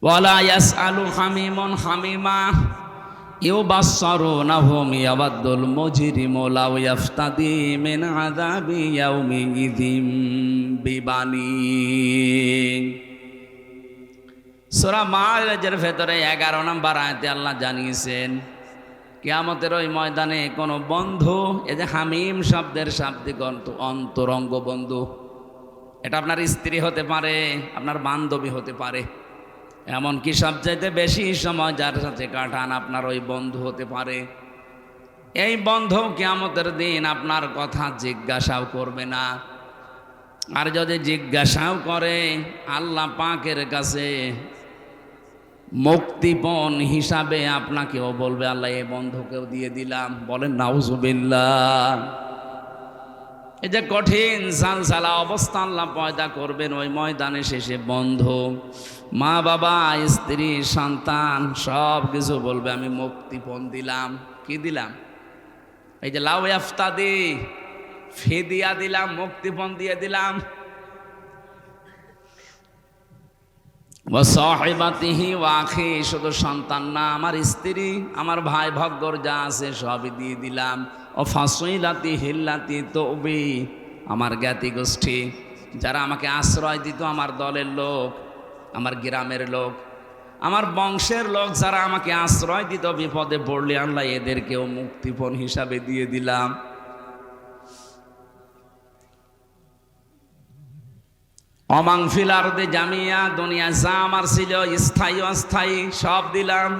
ওয়ালা ইয়াসআলু হামিমুন হামিমা ইউবাসসারুনাহুম ইয়াওয়াদ্দুল মুজরিমু লাউ ইয়াফতাদি মিন আযাবি ইয়াউমিযিম বিবানি। সূরা মাআরিজের ভেতরে 11 নম্বর আয়াতে আল্লাহ জানিয়েছেন কিয়ামতের ওই ময়দানে কোনো বন্ধু, এই যে হামিম শব্দের শাব্দিক অর্থ অন্তরঙ্গ বন্ধু, এটা আপনার স্ত্রী হতে পারে, আপনার বান্ধবী হতে পারে, এমনকি সবচাইতে বেশি সময় যার সাথে কাটান আপনার ওই বন্ধু হতে পারে। এই বন্ধু কিয়ামতের দিন আপনার কথা জিজ্ঞাসাও করবে না, আর যদি জিজ্ঞাসাও করে আল্লাহ পাকের কাছে মুক্তিপণ হিসাবে আপনাকেও বলবে আল্লাহ এই বন্ধুকেও দিয়ে দিলাম। বলেন নাউজুবিল্লাহ। এই যে কঠিন সালসালা অবস্থা আল্লাহ পয়দা করবেন ওই ময়দানে শেষে, বন্ধু, মা বাবা, স্ত্রী, সন্তান সব কিছু বলবে আমি মুক্তিপণ দিলাম। কি দিলাম? এই যে লাউ ইয়াফতাদি, ফিদিয়া দিলাম, মুক্তিপণ দিয়ে দিলাম। ওয়া সাহিবাতিহি ওয়া আখি, শুধু সন্তান না, আমার স্ত্রী, আমার ভাই ভগ্গর যা আছে সবই দিয়ে দিলাম। ও ফাসইলাতি হিল্লাতি তৌবি, আমার জ্ঞাতি গোষ্ঠী যারা আমাকে আশ্রয় দিত, আমার দলের লোক, আমার গ্রামের লোক, আমার বংশের লোক যারা আমাকে আশ্রয় দিত বিপদে পড়লে আল্লাহ এদেরকেও মুক্তিপণ হিসাবে দিয়ে দিলাম। অমাং ফিল আরদে জামিয়া, দুনিয়া যা আমার ছিল স্থায়ী অস্থায়ী সব দিলাম।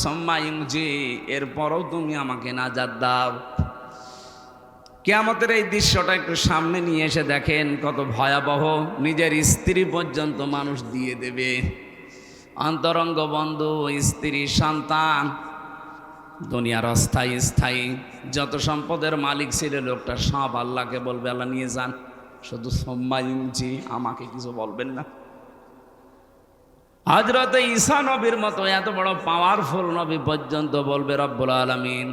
সুম্মা ইউনজি, এরপরও তুমি আমাকে নাজাত দাও। কিয়ামতের এই দৃশ্যটা একটু সামনে নিয়ে এসে দেখেন কত ভয়াবহ। নিজের স্ত্রী পর্যন্ত মানুষ দিয়ে দেবে, অন্তরঙ্গ বন্ধু, স্ত্রী, সন্তান, দুনিয়ার অস্থায়ী স্থায়ী যত সম্পদের মালিক ছিল লোকটা সব আল্লাহকে বলবে আল্লাহ নিয়ে যান, শুধু সুম্মা ইউনজি, আমাকে কিছু বলবেন না। হযরত ঈসা নবীর মতো এত বড় পাওয়ারফুল নবী পর্যন্ত বলবে রব্বুল আলামিন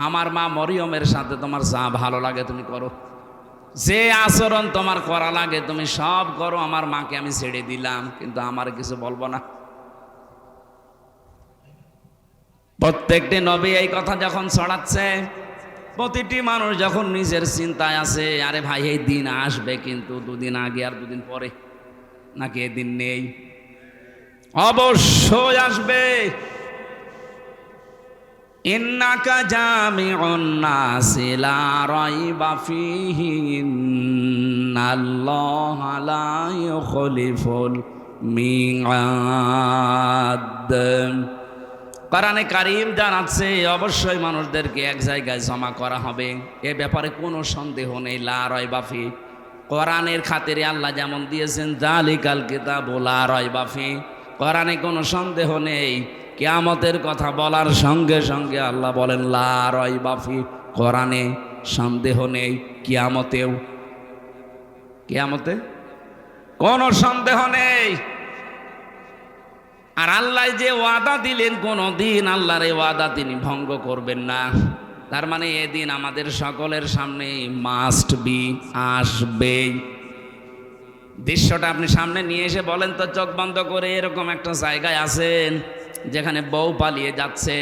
আমার মা মরিয়মের সাথে তোমার যা ভালো লাগে তুমি করো, যে আচরণ তোমার করা লাগে তুমি সব করো, আমার মাকে আমি ছেড়ে দিলাম, কিন্তু আমার কিছু বলবো না। প্রত্যেকটি নবী এই কথা যখন ছড়াচ্ছে, প্রতিটি মানুষ যখন নিজের চিন্তায় আছে আরে ভাই এই দিন আসবে, কিন্তু দুদিন আগে আর দুদিন পরে, নাকি এদিন নেই? অবশ্যই আসবে। ইন্নাকা জামিউন নাসি লা রাইবা ফীহি ইন্নাল্লাহা লা ইউখলিফুল মিআদ। কোরআনে কারীম জানাচ্ছে অবশ্যই মানুষদেরকে এক জায়গায় জমা করা হবে, এ ব্যাপারে কোনো সন্দেহ নেই। লা রাইবা ফী, কোরআনের খাতিরে আল্লাহ যেমন দিয়েছেন যালিকাল কিতাবু লা রাইবা ফী, কোরআনে কোনো সন্দেহ নেই। কিয়ামতের কথা বলার সঙ্গে সঙ্গে আল্লাহ বলেন লা রাইবা ফী, কোরআনে সন্দেহ নেই, কিয়ামতেও, কিয়ামতে কোনো সন্দেহ নেই। আর আল্লাহ যে ওয়াদা দিলেন কোনো দিন আল্লাহর এই ওয়াদা তিনি ভঙ্গ করবেন না। তার মানে এদিন আমাদের সকলের সামনে মাস্ট বি, আসবেই। দৃশ্যটা আপনি সামনে নিয়ে এসে বলেন তো চোখ বন্ধ করে, এরকম একটা জায়গায় আছেন যেখানে বউ পালিয়ে যাচ্ছে,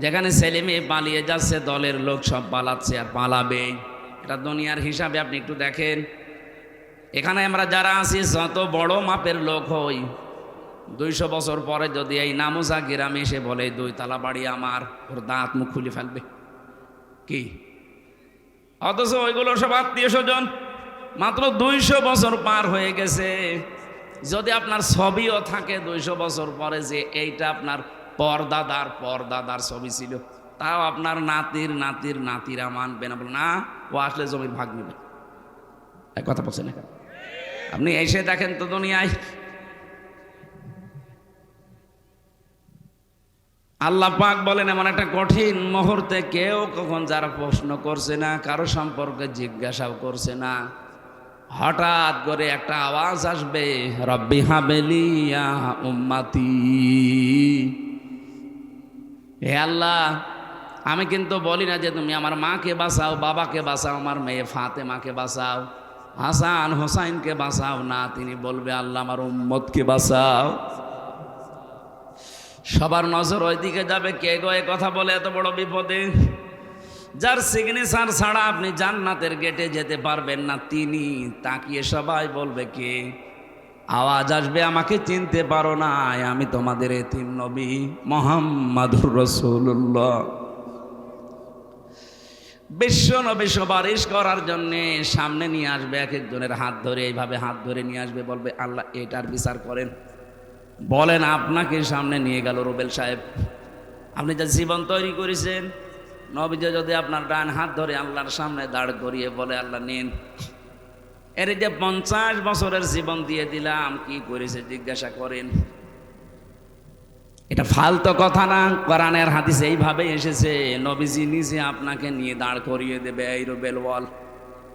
যেখানে ছেলে মেয়ে পালিয়ে যাচ্ছে, দলের লোক সব পালাচ্ছে আর পালাবে। এটা দুনিয়ার হিসাবে আপনি একটু দেখেন। এখানে আমরা যারা আছি যত বড় মাপের লোক হই, 200 বছর পরে যদি এই নামুজা গ্রামে এসে বলে 2 তালা বাড়ি আমার, ওর দাঁত মুখ খুলে ফেলবে কি? অথচ ওইগুলো সব আত্মীয় স্বজন, মাত্র 200 বছর পার হয়ে গেছে। যদি আপনার ছবিও থাকে 200 বছর পরে যে এইটা আপনার পরদাদার ছবি ছিল, তাও আপনার নাতির নাতির নাতিরা মানবে না, বলে না ও আসলে জমির ভাগ নেবে। এক কথা বলছেন না? আপনি এসে দেখেন তো দুনিয়ায় আল্লাহ পাক বলেন এমন একটা কঠিন মুহূর্তে কেউ কখন যারা প্রশ্ন করছে না, কারো সম্পর্কে জিজ্ঞাসাও করছে না, হঠাৎ করে একটা আওয়াজ আসবে, রব্বি হাবেলি ইয়া উম্মতি, হে আল্লাহ আমি কিন্তু বলি না যে তুমি আমার মাকে বাঁচাও, বাবাকে বাঁচাও, আমার মেয়ে ফাতেমাকে বাঁচাও, হাসান হোসাইনকে বাঁচাও, না, তিনি বলবে আল্লাহ আমার উম্মতকে বাঁচাও। সবার নজর ওইদিকে যাবে, কে গো এ কথা বলে এত বড় বিপদে। যার সিগনেচার ছাড়া আপনি জান্নাতের গেটে যেতে পারবেন না, তিনি তাকিয়ে সবাই বলবে কে। আওয়াজ আসবে, আমাকে চিনতে পারো না, আমি তোমাদের এতিম নবী মুহাম্মাদুর রাসূলুল্লাহ। বিশ্ব নবী সুপারিশ করার জন্যে সামনে নিয়ে আসবে, এক একজনের হাত ধরে, এইভাবে হাত ধরে নিয়ে আসবে, বলবে আল্লাহ এটার বিচার করেন। বলেন আপনাকে সামনে নিয়ে গেল রুবেল সাহেব, আপনি যা জীবন তৈরি করেছেন, নবীজি যদি আপনার ডান হাত ধরে আল্লাহর সামনে দাঁড় করিয়ে বলে আল্লাহ নিন, এর যে 50 বছরের জীবন দিয়ে দিলাম, কি করেছে জিজ্ঞাসা করেন। এটা ফালতু কথা না, কোরআনের হাদিসে এইভাবে এসেছে। নবীজি নিজে আপনাকে নিয়ে দাঁড় করিয়ে দেবে, এই রুবেল বল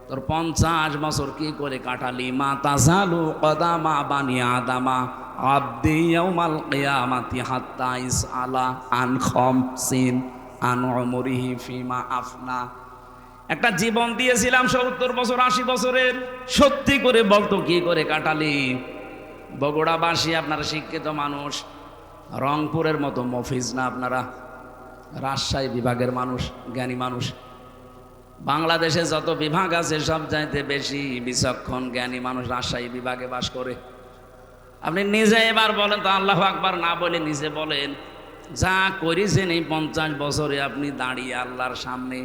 তোর 50 বছর কি করে কাটালি। মা তাজালু কদামা বানি আদামা আব্দি ইয়াউমাল কিয়ামাতি হাত্তা ইসআলা আন খামসিন আন উমরিহি ফিমা আফনা। একটা জীবন দিয়েছিলাম 70 বছর 80 বছরের, সত্যি করে বলতো কি করে কাটালি। বগুড়াবাসী আপনারা শিক্ষিত মানুষ, রংপুরের মতো মফিজ না আপনারা, রাজশাহী বিভাগের মানুষ, জ্ঞানী মানুষ। বাংলাদেশে যত বিভাগ আছে সব চাইতে বেশি বিচক্ষণ জ্ঞানী মানুষ রাজশাহী বিভাগে বাস করে। আপনি নিজে এবার বলেন তো, আল্লাহু আকবার না বলে নিজে বলেন, যা করেছেন এই 50 বছরে আপনি দাঁড়িয়ে আল্লাহর সামনে,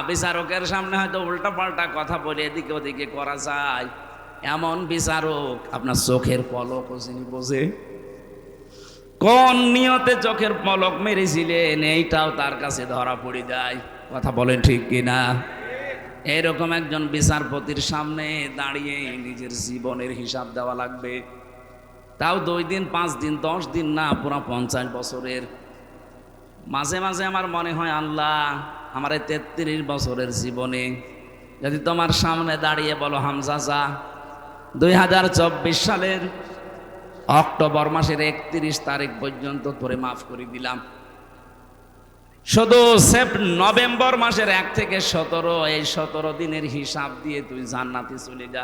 বিচারকের সামনে হয়তো উল্টা পাল্টা কথা বলে এদিকে ওদিকে করা যায়, এমন বিচারক আপনার চোখের পলক চিনি বোঝে, কোন নিয়তে চোখের পলক মেরেছিলেন এইটাও তার কাছে ধরা পড়ে যায়। কথা বলেন ঠিক কিনা? এরকম একজন বিচারপতির সামনে দাঁড়িয়ে নিজের জীবনের হিসাব দেওয়া লাগবে, তাও 2 দিন 5 দিন 10 দিন না, পুরো 50 বছরের। মাঝে মাঝে আমার মনে হয় আল্লাহ, আমার এই 33 বছরের জীবনে যদি তোমার সামনে দাঁড়িয়ে বলো হামজা যা, 2024 সালের অক্টোবর মাসের 31 তারিখ পর্যন্ত তোরে মাফ করে দিলাম, শুধু নভেম্বর মাসের 1 থেকে 17, এই 17 দিনের হিসাব দিয়ে তুই জান্নাতে চলে যা।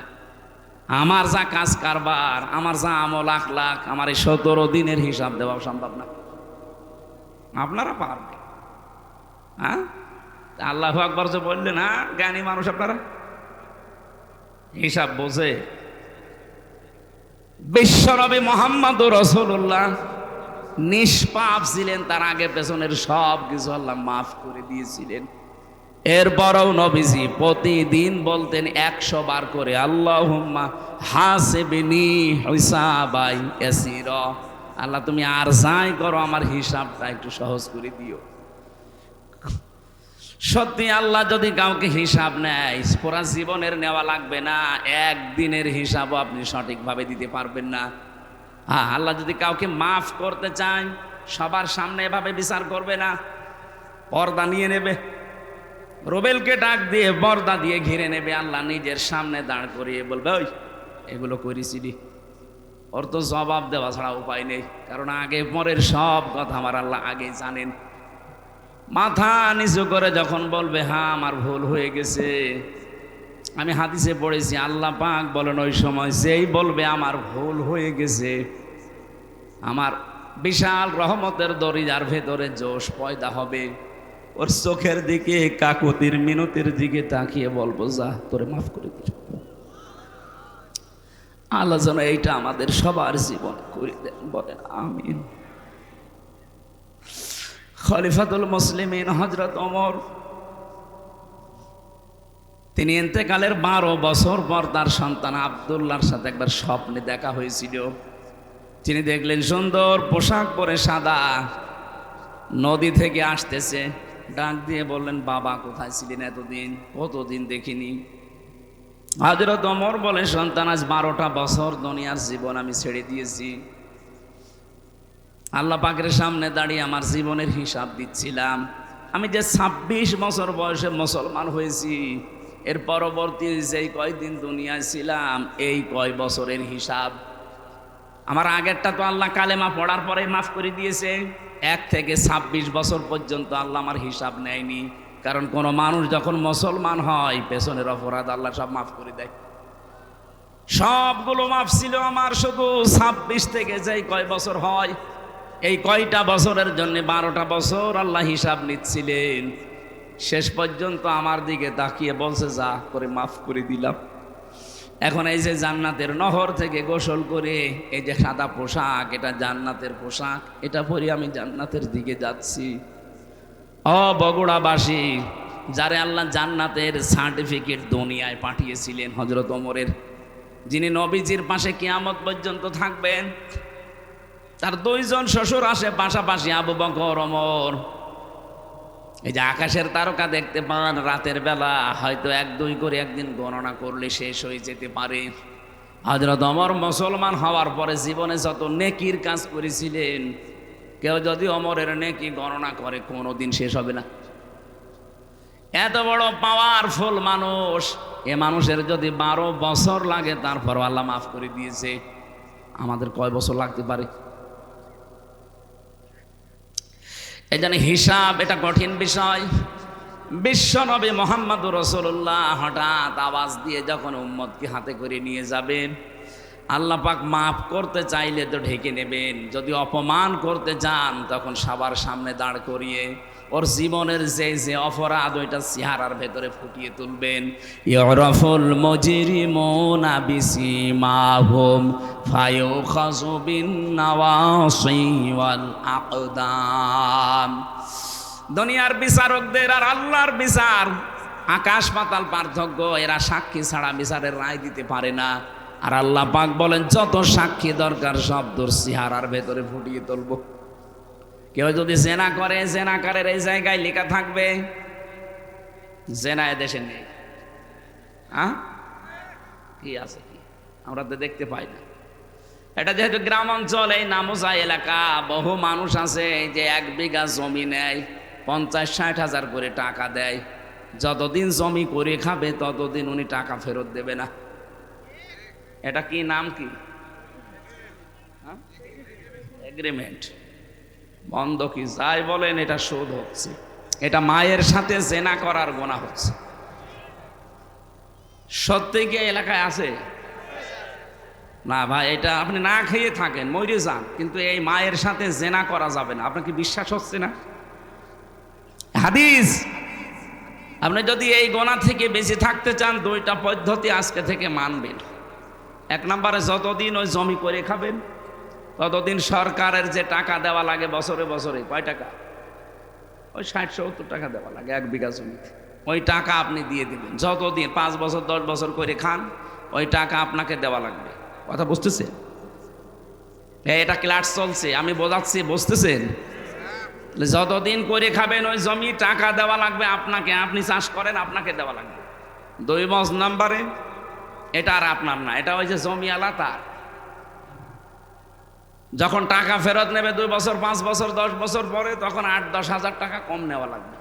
আমার যা কাজ কারবার, আমার যা আমল আখলাক, আমার এই 17 দিনের হিসাব দেওয়া সম্ভব না। আপনারা পারবেন? হ্যাঁ, আল্লাহু আকবার যে বললেন, হ্যাঁ জ্ঞানী মানুষ আপনারা, হিসাব বোঝে। বিশ্বনবী মুহাম্মদুর রাসূলুল্লাহ নিষ্পাপ ছিলেন, তার আগে পেছনের সব কিছু আল্লাহ মাফ করে দিয়েছিলেন। এরপরও নবীজি প্রতিদিন বলতেন 100 বার করে, আল্লাহুম্মা হাসিবনি হিসাবাই ইয়াসিরা, আল্লাহ তুমি আর যাই করো আমার হিসাবটা একটু সহজ করে দিও। সত্যি আল্লাহ যদি কাউকে হিসাব নেয়, পুরা জীবনের নেওয়া লাগবে না, একদিনের হিসাবও আপনি সঠিকভাবে দিতে পারবেন না। আল্লাহ যদি কাউকে মাফ করতে চায়, সবার সামনে এভাবে বিচার করবে না, পর্দা নিয়ে নেবে, রুবেলকে ডাক দিয়ে পর্দা দিয়ে ঘিরে নেবে, আল্লাহ নিজের সামনে দাঁড় করিয়ে বলবে, ওই এগুলো করেছিলি। ওর তো জবাব দেওয়া ছাড়া উপায় নেই, কারণ আগে পরের সব কথা আমার আল্লাহ আগে জানেন। মাথা নিচু করে যখন বলবে হ্যাঁ আমার ভুল হয়ে গেছে, আমি হাদিসে পড়েছি আল্লাহ পাক বলেন ওই সময় যেই বলবে আমার ভুল হয়ে গেছে, আমার বিশাল রহমতের দরিজার ভেতরে জোশ পয়দা হবে, ওর চোখের দিকে কাকুতির মিনতির দিকে তাকিয়ে বলবো যা তোরে মাফ করে দিল। আল্লাহ যেন এইটা আমাদের সবার জীবন করে দেন, বলেন আমিন। খলিফাতুল মুসলিমিন হযরত ওমর, তিনি ইন্তেকালের 12 বছর পর তার সন্তান আব্দুল্লাহর সাথে একবার স্বপ্নে দেখা হয়েছিল। তিনি দেখলেন সুন্দর পোশাক পরে সাদা নদী থেকে আসতেছে, ডাক দিয়ে বললেন বাবা কোথায় ছিলেন এতদিন, কতদিন দেখিনি। হযরত ওমর বলে সন্তান আজ 12টা বছর দুনিয়ার জীবন আমি ছেড়ে দিয়েছি, আল্লাহ পাকের সামনে দাঁড়িয়ে আমার জীবনের হিসাব দিচ্ছিলাম। আমি যে 26 বছর বয়সে মুসলমান হয়েছি, এর পরবর্তী যেই কয়দিন দুনিয়ায় ছিলাম এই কয় বছরের হিসাব। আমার আগেরটা তো আল্লাহ কালেমা পড়ার পরে মাফ করে দিয়েছে, 1 থেকে 26 বছর পর্যন্ত আল্লাহ আমার হিসাব নেয়নি, কারণ কোনো মানুষ যখন মুসলমান হয় পেছনের অপরাধ আল্লাহ সব মাফ করে দেয়। সবগুলো মাফ ছিল আমার, শুধু 26 থেকে যেই কয় বছর হয় এই কয়টা বছরের জন্য 12টা বছর আল্লাহ হিসাব নিচ্ছিলেন, শেষ পর্যন্ত আমার দিকে তাকিয়ে বলছে যা করে মাফ করে দিলাম। এখন এই যে জান্নাতের নহর থেকে গোসল করে এই যে সাদা পোশাক, এটা জান্নাতের পোশাক, এটা পরে আমি জান্নাতের দিকে যাচ্ছি। ও বগুড়াবাসী, যারে আল্লাহ জান্নাতের সার্টিফিকেট দুনিয়ায় পাঠিয়েছিলেন, হযরত ওমরের, যিনি নবীজির পাশে কিয়ামত পর্যন্ত থাকবেন, তার 2 জন শ্বশুর আসে পাশাপাশি, আবু বকর, ওমর। এই যে আকাশের তারকা দেখতে পান রাতের বেলা, হয়তো 1-2 করে একদিন গণনা করলে শেষ হয়ে যেতে পারে। হযরত ওমর মুসলমান হওয়ার পরে জীবনে যত নেকির কাজ করেছিলেন, কেউ যদি ওমরের নেকি গণনা করে কোনোদিন শেষ হবে না। এত বড় পাওয়ারফুল মানুষ, এ মানুষের যদি 12 বছর লাগে তারপর আল্লাহ মাফ করে দিয়েছে, আমাদের কয় বছর লাগতে পারে? এই জন্য হিসাব এটা কঠিন বিষয়। বিশ্বনবী মুহাম্মদুর রাসূলুল্লাহ হঠাৎ আওয়াজ দিয়ে যখন উম্মতকে হাতে করে নিয়ে যাবেন, আল্লাহ পাক মাফ করতে চাইলে তো ঢেকে নেবেন, যদি অপমান করতে চান তখন সবার সামনে দাঁড় করিয়ে ওর জীবনের যে অপরাধ ওইটা চেহারার ভেতরে ফুটিয়ে তুলবেন। ইউরাফুল মুজরিমুনা বিসিমাহুম ফায়ুখাযু বিন-নাওয়াসি ওয়াল আকদাম। দুনিয়ার বিচারকদের আর আল্লাহর বিচার আকাশ পাতাল পার্থক্য। এরা সাক্ষী ছাড়া বিচারের রায় দিতে পারে না, আর আল্লাহ পাক বলেন যত সাক্ষী দরকার সব তোর চেহারার ভেতরে ফুটিয়ে তুলব। কেউ যদি জেনা করে, জেনাকারের এই জায়গায় লেখা থাকবে জেনা এদেশে নেই। কি আছে কি আমরা তো দেখতে পাই না। এটা যেহেতু গ্রাম অঞ্চল, এই নামোজা এলাকা, বহু মানুষ আছে যে 1 বিঘা জমি নেয় 50-60 হাজার করে টাকা দেয়, যতদিন জমি করে খাবে ততদিন উনি টাকা ফেরত দেবে না। এটা কি নাম কি? এগ্রিমেন্ট, বন্ধকি যাই বলেন, এটা শোধ হচ্ছে। এটা মায়ের সাথে জেনা করার গুনাহ হচ্ছে। সত্যি কি এলাকায় আছে? না ভাই, এটা আপনি না খেয়ে থাকেন, মরে যান, কিন্তু এই মায়ের সাথে জেনা করা যাবে না। আপনার কি বিশ্বাস হচ্ছে না? হাদিস। আপনি যদি এই গোনা থেকে বেঁচে থাকতে চান, 2টা পদ্ধতি আজকে থেকে মানবেন। 1 নম্বরে, যতদিন ওই জমি করে খাবেন ততদিন সরকারের যে টাকা দেওয়া লাগে বছরে বছরে, কয় টাকা? ওই 60-70 টাকা দেওয়া লাগে 1 বিঘা জমিতে। ওই টাকা আপনি দিয়ে দিবেন। যতদিন 5 বছর 10 বছর করে খান, ওই টাকা আপনাকে দেওয়া লাগবে। কথা বুঝতেছে? এটা ক্লাস চলছে, আমি বোঝাচ্ছি, বুঝতেছেন? যতদিন করে খাবেন ওই জমি টাকা দেওয়া লাগবে আপনাকে। আপনি চাষ করেন, আপনাকে দেওয়া লাগবে। 2 নম্বরে, এটা আর আপনার না, এটা ওই যে জমিওয়ালা তার। যখন টাকা ফেরত নেবে 2 বছর 5 বছর 10 বছর পরে, তখন 8-10 হাজার টাকা কম নেওয়া লাগবে।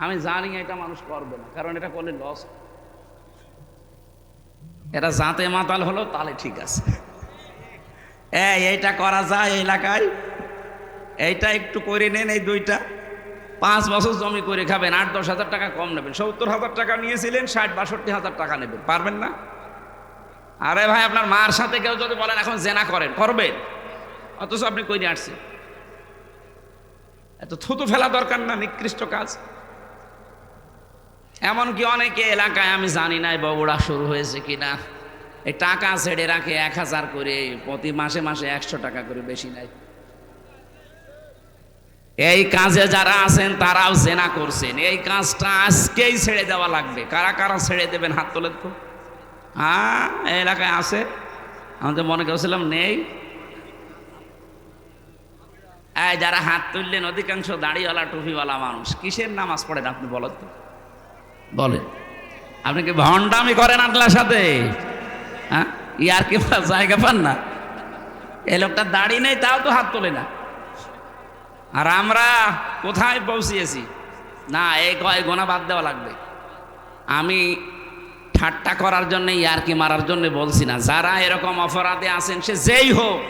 আমি জানি এটা মানুষ করবে না, কারণ এটা করলে লস। এটা জাতে মাতাল হলো তাহলে ঠিক আছে, এইটা করা যায় এলাকায়, এইটা একটু করে নেন। এই 2টা 5 বছর জমি করে খাবেন, 8-10 হাজার টাকা কম নেবেন। 70 হাজার টাকা নিয়েছিলেন, 60-62 হাজার টাকা নেবেন। পারবেন না? আরে ভাই, আপনার মার সাথে কেউ যদি বলেন এখন জেনা করেন, করবেন, অথচ আপনি কইরে আসছেন। এত থুতু ফেলা দরকার না, নিকৃষ্ট কাজ। এমনকি অনেকে এলাকায়, আমি জানি না বগুড়া শুরু হয়েছে কিনা, এই টাকা ছেড়ে রাখে 1000 করে, প্রতি মাসে মাসে 100 টাকা করে, বেশি নাই। এই কাজে যারা আছেন তারাও জেনা করছেন। এই কাজটা আজকেই ছেড়ে দেওয়া লাগবে। কারা কারা ছেড়ে দেবেন হাত তোলেন তো। এই এলাকায় আছে, আমি তো মনে করছিলাম নেই। যারা হাত তুললেন অধিকাংশ দাড়িওয়ালা টুপিওয়ালা মানুষ। কিসের নামাজ পড়েন আপনি বলেন তো? বলেন, আপনি কি ভণ্ডামি করেন আল্লাহর সাথে? ইয়ার কি জায়গা পান না? এই লোকটা দাড়ি নেই, তাও তো হাত তোলে না। আর আমরা কোথায় পৌঁছিয়েছি? না, এই কয় গোনা বাদ দেওয়া লাগবে। আমি ঠাট্টা করার জন্য, ইয়ারকি মারার জন্য বলছি না। যারা এরকম অপরাধে আছেন, সে যেই হোক,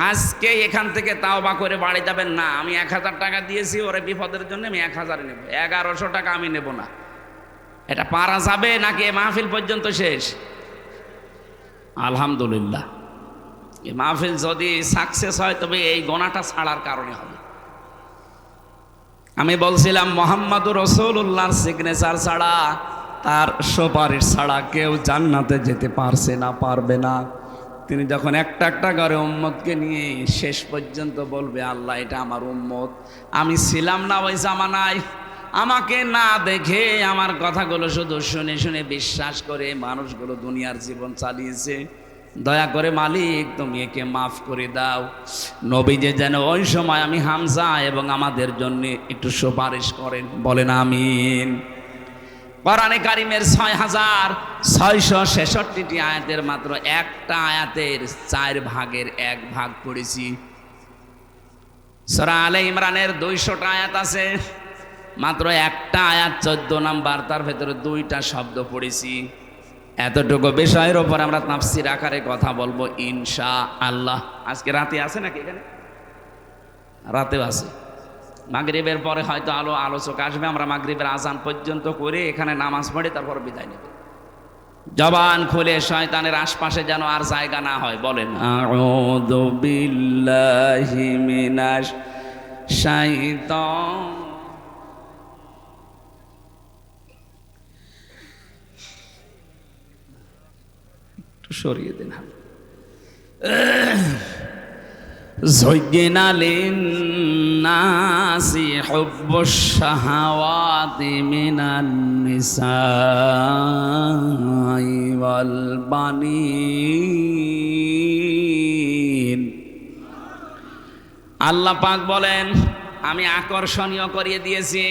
আজকে এখান থেকে তাওবা করে বাড়ি যাবেন না। আমি 1000 টাকা দিয়েছি ওরে বিপদের জন্য, আমি 1000 নেব, 1100 টাকা আমি নেব না। এটা পারা যাবে নাকি মাহফিল পর্যন্ত শেষ? আলহামদুলিল্লাহ, এই মাহফিল যদি সাকসেস হয় তবে এই গোনাটা ছাড়ার কারণে হবে। আমি বলছিলাম মুহাম্মাদুর রাসূলুল্লাহর সিগনেচার ছাড়া, তার সুপারিশ ছাড়া কেউ জান্নাতে যেতে পারছে না, পারবে না। তিনি যখন একটা একটা করে উম্মতকে নিয়ে শেষ পর্যন্ত বলবে, আল্লাহ এটা আমার উম্মত, আমি ছিলাম না ওই জামানায়, আমাকে না দেখে আমার কথাগুলো শুধু শুনে শুনে বিশ্বাস করে মানুষগুলো দুনিয়ার জীবন চালিয়েছে, দয়া করে মালিক তুমি একে মাফ করে দাও। নবীজি যেন ওই সময় আমি হামজা এবং আমাদের জন্য একটু সুপারিশ করেন, বলেন আমিন। কোরআনে কারিমের 6666টি আয়াতের মাত্র একটা আয়াতের 4 ভাগের 1 ভাগ পড়েছি। সূরা আলে ইমরানের 200টা আয়াত আছে, মাত্র একটা আয়াত 14 নাম্বার, তার ভেতরে 2টা শব্দ পড়েছি। এতটুকু বিষয়ের ওপর আমরা তাফসীর আকারে কথা বলবো ইনশাআল্লাহ। আজকে রাতে আছে নাকি? এখানে রাতেও আছে। মাগরিবের পরে হয়তো আলোচক আসবে, আমরা মাগরিবের আজান পর্যন্ত করে এখানে নামাজ পড়ে তারপর বিদায় নেব। জবান খুলে শয়তানের আশপাশে যেন আর জায়গা না হয়, বলেন আউযু বিল্লাহি মিনাশ শাইতান। একটু সরিয়ে দেন। زين للناس حب الشهوات من النساء والبنين। আল্লাহ পাক বলেন, আমি আকর্ষণীয় করে দিয়েছি,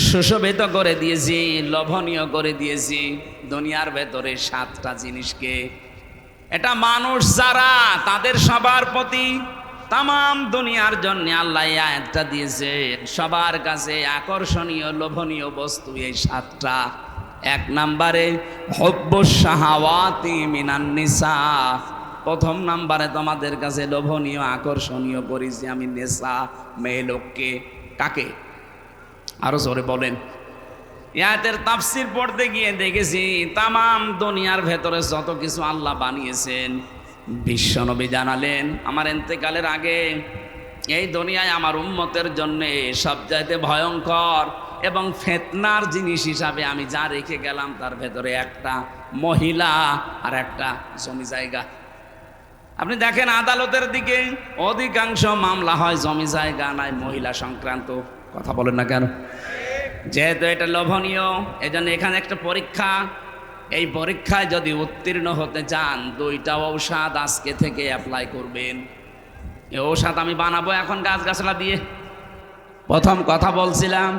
সুশোভিত করে দিয়েছি, লোভনীয় করে দিয়েছি দুনিয়ার ভেতরে 7টা জিনিসকে। এটা মানুষ যারা, তাদের সবার প্রতি, তামাম দুনিয়ার জন্য আল্লাহ এই আয়াতটা দিয়েছে। সবার কাছে আকর্ষণীয় লোভনীয় বস্তু এই 7টা। 1 নম্বরে হুব্বুশ শাহাওয়াতি মিনান নিসা, প্রথম নম্বরে তোমাদের কাছে লোভনীয় আকর্ষণীয় করেছি আমি নেশা, মেয়ে লোককে। কাকে? আরো জোরে বলেন। আয়াতের তাফসীর পড়তে গিয়ে দেখেছি তামাম দুনিয়ার ভেতরে যত কিছু আল্লাহ বানিয়েছেন, বিশ্বনবী জানালেন আমার ইন্তেকালের আগে এই দুনিয়ায় আমার উম্মতের জন্য সবচাইতে ভয়ঙ্কর এবং ফিতনার জিনিস হিসাবে আমি যা রেখে গেলাম তার ভেতরে একটা মহিলা আর একটা জমি জায়গা। আপনি দেখেন আদালতের দিকে অধিকাংশ মামলা হয় জমি জায়গা নাই মহিলা সংক্রান্ত। কথা বলেন না কেন? যেহেতু এটা লোভনীয়, এজন্য এখানে একটা পরীক্ষা। এই পরীক্ষায় যদি উত্তীর্ণ হতে চান 2টা ঔষধ আজকে থেকে অ্যাপ্লাই করবেন। এই ঔষধ আমি বানাবো এখন গাছগাছলা দিয়ে। প্রথম কথা বলছিলাম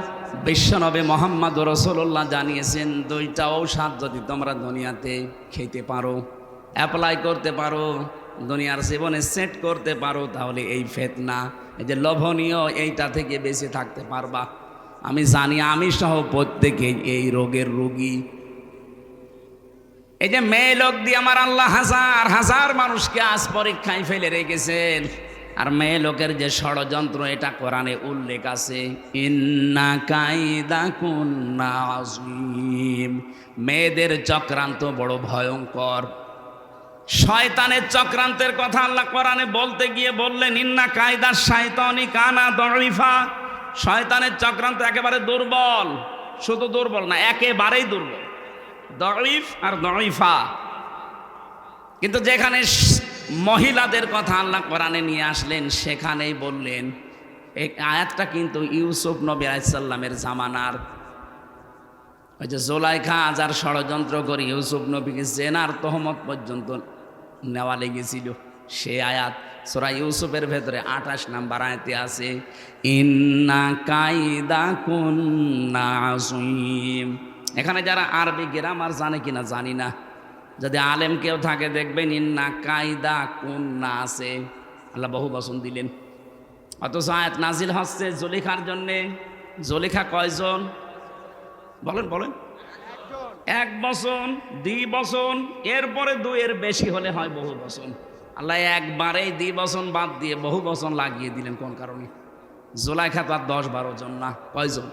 বিশ্বনবী মুহাম্মদুর রাসূলুল্লাহ জানিয়েছেন 2টা ঔষধ যদি তোমরা দুনিয়াতে খেতে পারো, অ্যাপ্লাই করতে পারো, দুনিয়ার জীবনে সেট করতে পারো, তাহলে এই ফিতনা, এই যে লোভনীয়, এইটা থেকে বেঁচে থাকতে পারবা। আমি জানি আমি সহ প্রত্যেকেই এই রোগের রোগী। এই যে মেয়ে লোক দিয়ে আমার আল্লাহ হাজার হাজার মানুষকে আজ পরীক্ষায় ফেলে রেখেছেন। আর মেয়ে লোকের যে ষড়যন্ত্র, এটা কোরআনে উল্লেখ আছে, ইন্না কাইদাকুন্না আযীম। মেয়েদের চক্রান্ত বড় ভয়ঙ্কর। শয়তানের চক্রান্তের কথা আল্লাহ কোরআনে বলতে গিয়ে বললেন, ইন্না কায়দা শাইতানি কানা দাঈফা। শয়তানের চক্রান্ত একেবারে দুর্বল, শুধু দুর্বল না, একেবারেই দুর্বল, দাঈফ আর দাঈফা। কিন্তু যেখানে মহিলাদের কথা আল্লাহ কোরআনে নিয়ে আসলেন, সেখানেই বললেন, এই আয়াতটা কিন্তু ইউসুফ নবী আলাইহিস সালামের জামানার। ওই যে জুলাইখা যার ষড়যন্ত্র করে ইউসুফ নবীকে জেনার তহমত পর্যন্ত নেওয়া লেগেছিল, সে আয়াত সূরা ইউসুফের ভেতরে 28 নম্বর আয়াতে আছে, ইন্না কাইদাকুন্না আযীম। এখানে যারা আরবি গ্রামার জানে কিনা জানি না, যদি আলেম কেউ থাকে দেখবেন ইন্না কাইদাকুন্না আছে, আল্লাহ বহু বচন দিলেন। অথচ আয়াত নাজিল হচ্ছে জুলেখার জন্যে। জুলেখা কয়জন বলেন? বলেন। 1 বচন, 2 বচন, এরপরে 2 এর বেশি হলে হয় বহু বচন। আল্লাহ একবারেই 2 বচন বাদ দিয়ে বহু বচন লাগিয়ে দিলেন। কোন কারণে? জুলাইখা তো আর 10-12 জন না, কয়জন?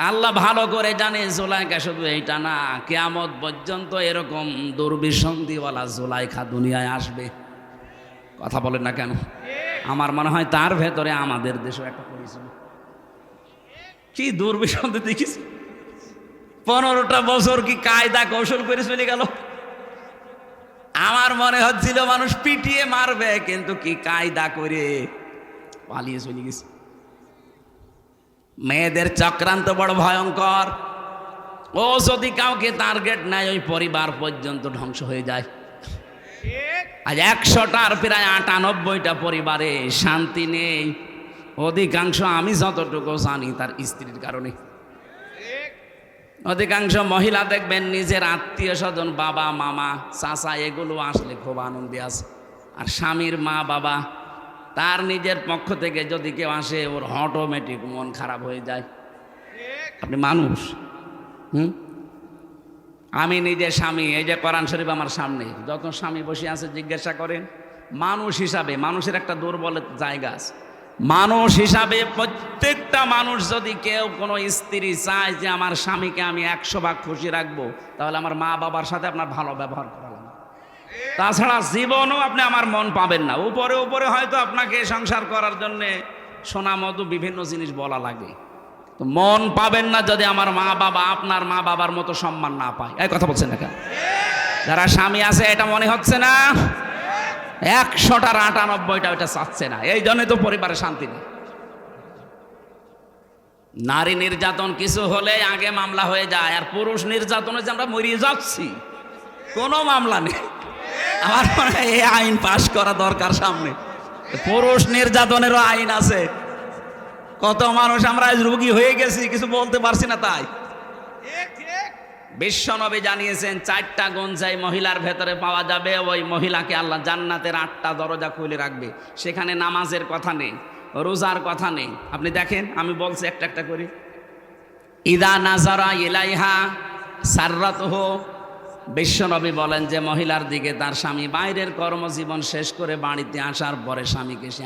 আল্লাহ ভালো করে জানে জুলাইখা শুধু এইটা না, কিয়ামত পর্যন্ত এরকম দুর্বিসন্ধিওয়ালা জুলাইখা দুনিয়ায় আসবে। কথা বলেন না কেন? আমার মনে হয় তার ভেতরে আমাদের দেশেও একটা পরিশ্রম। কি দুর্বিষন্ধ দেখিস, 15টা বছর কি কায়দা কৌশল করে চলে গেল। আমার মনে হচ্ছিল মানুষ পিটিয়ে মারবে, কিন্তু কি কায়দা করে পালিয়ে চলে গেছে। মেয়েদের চক্রান্ত বড় ভয়ঙ্কর। ও যদি কাউকে টার্গেট নেয়, ওই পরিবার পর্যন্ত ধ্বংস হয়ে যায়। আজ 100টার প্রায় 98টা পরিবারে শান্তি নেই। অধিকাংশ, আমি যতটুকু জানি, তার স্ত্রীর কারণে। অধিকাংশ মহিলা দেখবেন নিজের আত্মীয় স্বজন, বাবা মামা চাচা, এগুলো আসলে খুব আনন্দে আছে। আর স্বামীর মা বাবা, তার নিজের পক্ষ থেকে যদি কেউ আসে, ওর অটোমেটিক মন খারাপ হয়ে যায়। আপনি মানুষ, আমি নিজে স্বামী, এই যে কোরআন শরীফ আমার সামনে, যত স্বামী বসে আছে জিজ্ঞাসা করেন, মানুষ হিসাবে মানুষের একটা দুর্বল জায়গা আছে। মানুষ হিসাবে প্রত্যেকটা মানুষ, যদি কেউ কোনো স্ত্রী চায় যে আমার স্বামীকে আমি 100 ভাগ খুশি রাখবো, তাহলে আমার মা বাবার সাথে আপনার ভালো ব্যবহার করা লাগবে। তাছাড়া জীবনও আপনি আমার মন পাবেন না। উপরে উপরে হয়তো আপনাকে সংসার করার জন্যে সোনা মধু বিভিন্ন জিনিস বলা লাগে, তো মন পাবেন না যদি আমার মা বাবা আপনার মা বাবার মতো সম্মান না পায়। এই কথা বলছেন না কেন? যারা স্বামী আছে, এটা মনে হচ্ছে না 100টার 98টা ওইটা চাচ্ছে না। এই জন্য তো পরিবারে শান্তি নেই। নারী নির্যাতন কিছু হলে আগে মামলা হয়ে যায়, আর পুরুষ নির্যাতনে যে আমরা মরিয়ে যাচ্ছি, কোনো মামলা নেই। আমার মনে হয় এই আইন পাশ করা দরকার সামনে। পুরুষ নির্যাতনেরও আইন আছে। কত মানুষ আমরা আজ রোগী হয়ে গেছি, কিছু বলতে পারছি না। তাই বিশ্বনবী জানিয়েছেন, 4টা গুণ যাই মহিলার ভেতরে পাওয়া যাবে, ওই মহিলাকে আল্লাহ জান্নাতের 8টা দরজা খুলে রাখবে। সেখানে নামাজের কথা নেই, রোজার কথা নেই। আপনি দেখেন, আমি বলছি একটা একটা করে। ইদা নাজারা ইলাইহা সাররাতুহু, বিশ্বনবী বলেন যে মহিলার দিকে তার স্বামী বাইরের কর্মজীবন শেষ করে বাড়িতে আসার পরে স্বামীকে সে